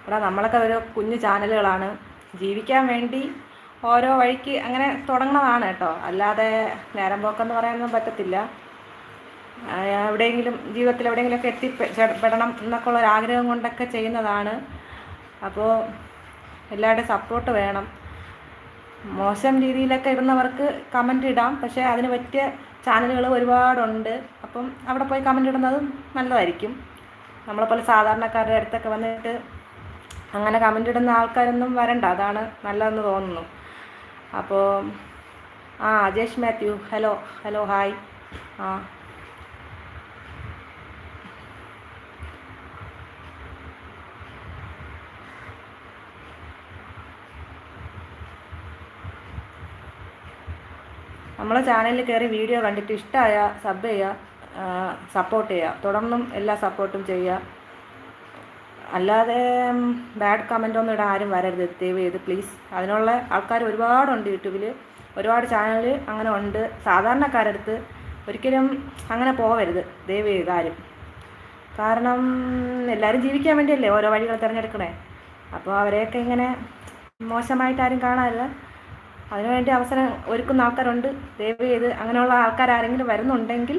എടാ നമ്മളൊക്കെ ഒരു കുഞ്ഞു ചാനലുകളാണ്, ജീവിക്കാൻ വേണ്ടി ഓരോ വഴിക്ക് അങ്ങനെ തുടങ്ങുന്നതാണ് കേട്ടോ. അല്ലാതെ നേരം പോക്കെന്ന് പറയാനൊന്നും പറ്റത്തില്ല. എവിടെയെങ്കിലും ജീവിതത്തിൽ എവിടെയെങ്കിലുമൊക്കെ എത്തിപ്പെടണം എന്നൊക്കെ ഉള്ളൊരാഗ്രഹം കൊണ്ടൊക്കെ ചെയ്യുന്നതാണ്. അപ്പോൾ എല്ലാവരുടെയും സപ്പോർട്ട് വേണം. മോശം രീതിയിലൊക്കെ ഇടുന്നവർക്ക് കമൻ്റ് ഇടാം, പക്ഷേ അതിന് പറ്റിയ ചാനലുകൾ ഒരുപാടുണ്ട്. അപ്പം അവിടെ പോയി കമൻ്റ് ഇടുന്നതും നല്ലതായിരിക്കും. നമ്മളെപ്പോലെ സാധാരണക്കാരുടെ അടുത്തൊക്കെ വന്നിട്ട് അങ്ങനെ കമൻ്റ് ഇടുന്ന ആൾക്കാരൊന്നും വരണ്ട, അതാണ് നല്ലതെന്ന് തോന്നുന്നു. അപ്പോൾ Ajesh Mathew, hello hello hi. നമ്മളെ ചാനലിൽ കയറി വീഡിയോ കണ്ടിട്ട് ഇഷ്ടമായ സബ് ചെയ്യുക, സപ്പോർട്ട് ചെയ്യുക. തുടർന്നും എല്ലാ സപ്പോർട്ടും ചെയ്യുക. അല്ലാതെ ബാഡ് കമൻ്റൊന്നും ഇടാൻ ആരും വരരുത്, ദയവ് ചെയ്ത് പ്ലീസ്. അതിനുള്ള ആൾക്കാർ ഒരുപാടുണ്ട് യൂട്യൂബിൽ, ഒരുപാട് ചാനൽ അങ്ങനെ ഉണ്ട്. സാധാരണക്കാരുടെ അടുത്ത് ഒരിക്കലും അങ്ങനെ പോകരുത് ദയവ് ചെയ്ത് ആരും. കാരണം എല്ലാവരും ജീവിക്കാൻ വേണ്ടിയല്ലേ ഓരോ വഴികൾ തിരഞ്ഞെടുക്കണേ. അപ്പോൾ അവരെയൊക്കെ ഇങ്ങനെ മോശമായിട്ട് ആരും കാണാറില്ല. അതിനുവേണ്ടി അവസരം ഒരുക്കുന്ന ആൾക്കാരുണ്ട്. ദയവ് ചെയ്ത് അങ്ങനെയുള്ള ആൾക്കാർ ആരെങ്കിലും വരുന്നുണ്ടെങ്കിൽ